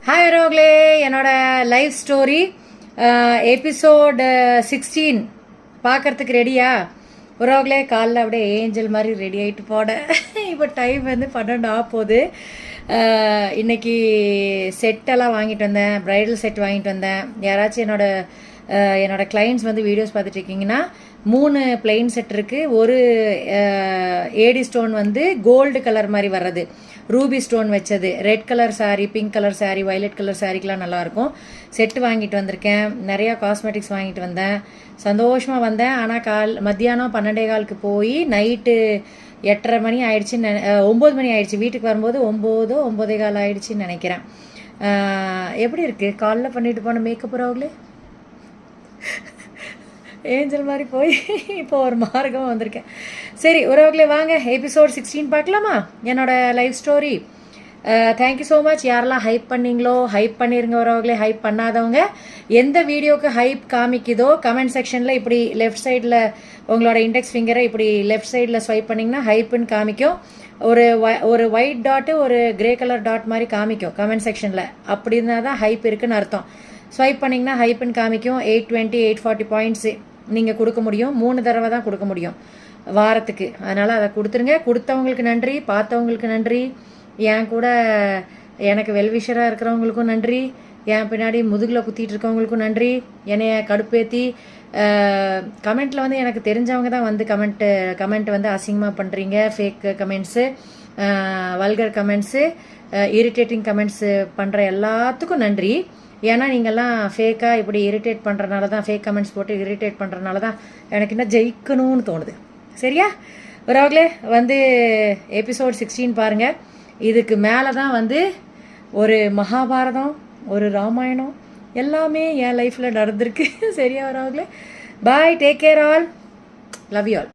Hi ரோக்லே, என்னோட life story episode 16 பார்க்கறதுக்கு ரெடியா? ரோக்லே காலைல அப்படியே ஏஞ்சல் மாதிரி ரெடி ஆகிட்டு போட. இப்போ டைம் வந்து 12 ஆகுது. இன்னைக்கு செட்டெல்லாம் வாங்கிட்டு வந்தேன், ப்ரைடல் செட் வாங்கிட்டு வந்தேன். யாராச்சும் என்னோட கிளைண்ட்ஸ் வந்து வீடியோஸ் பார்த்துட்டு இருக்கீங்கன்னா 3 பிளெயின் செட் இருக்குது. ஒரு ஏடி ஸ்டோன் வந்து கோல்டு கலர் மாதிரி வர்றது, ரூபி ஸ்டோன் வச்சது, red colour sari, pink colour sari, violet colour சாரீக்கெலாம் நல்லாயிருக்கும். செட்டு வாங்கிட்டு வந்திருக்கேன். நிறையா காஸ்மெட்டிக்ஸ் வாங்கிட்டு வந்தேன். சந்தோஷமாக வந்தேன். ஆனால் மத்தியானம் 12:15 போய் நைட்டு 8:30 மணி ஆயிடுச்சு, 9 மணி ஆயிடுச்சு. வீட்டுக்கு வரும்போது 9:15 ஆயிடுச்சுன்னு நினைக்கிறேன். எப்படி இருக்குது காலைல பண்ணிட்டு போன மேக்கப் ரோக்லே? ஏஞ்சல் மாதிரி போய் இப்போ ஒரு மார்க்கமாக வந்திருக்கேன். சரி உறவுகளே, வாங்க எபிசோட் 16 பார்க்கலாமா? என்னோட life story. Thank you so much. யாரெல்லாம் ஹைப் பண்ணீங்களோ ஹைப் பண்ணிருங்க உறவுகளே. ஹைப் பண்ணாதவங்க எந்த வீடியோக்கு ஹைப் காமிக்குதோ கமெண்ட் செக்ஷனில் இப்படி லெஃப்ட் சைடில் உங்களோட இண்டெக்ஸ் ஃபிங்கரை இப்படி லெஃப்ட் சைடில் ஸ்வைப் பண்ணிங்கன்னா ஹைப்புன்னு காமிக்கும். ஒரு ஒயிட் டாட்டு ஒரு கிரே கலர் டாட் மாதிரி காமிக்கும் கமெண்ட் செக்ஷனில். அப்படின்னா தான் ஹைப் இருக்குன்னு அர்த்தம். ஸ்வைப் பண்ணிங்கன்னா ஹைப்புன்னு காமிக்கும். 820 840 பாயிண்ட்ஸு நீங்கள் கொடுக்க முடியும். 3 தடவை தான் கொடுக்க முடியும் வாரத்துக்கு. அதனால் அதை கொடுத்துருங்க. கொடுத்தவங்களுக்கு நன்றி, பார்த்தவங்களுக்கு நன்றி, என் கூட எனக்கு வெல்விஷராக இருக்கிறவங்களுக்கும் நன்றி, என் பின்னாடி முதுகில் குத்திட்டு இருக்கவங்களுக்கும் நன்றி. என்னைய கடுப்பேற்றி கமெண்ட்டில் வந்து எனக்கு தெரிஞ்சவங்க தான் வந்து கமெண்ட் வந்து அசிங்கமாக பண்ணுறீங்க. Fake comments, vulgar comments, irritating comments பண்ணுற எல்லாத்துக்கும் நன்றி. ஏன்னா நீங்கள்லாம் ஃபேக்காக இப்படி இரிட்டேட் பண்ணுறனால தான், ஃபேக் கமெண்ட்ஸ் போட்டு இரிட்டேட் பண்ணுறனால தான் எனக்கு இன்னும் ஜெயிக்கணும்னு தோணுது. சரியா உறவுகளே, வந்து எபிசோட் 16 பாருங்கள். இதுக்கு மேலே தான் வந்து ஒரு மகாபாரதம், ஒரு ராமாயணம் எல்லாமே என் லைஃப்பில் நடந்திருக்கு. சரியா உறவுகளே? Bye, take care all, love you all.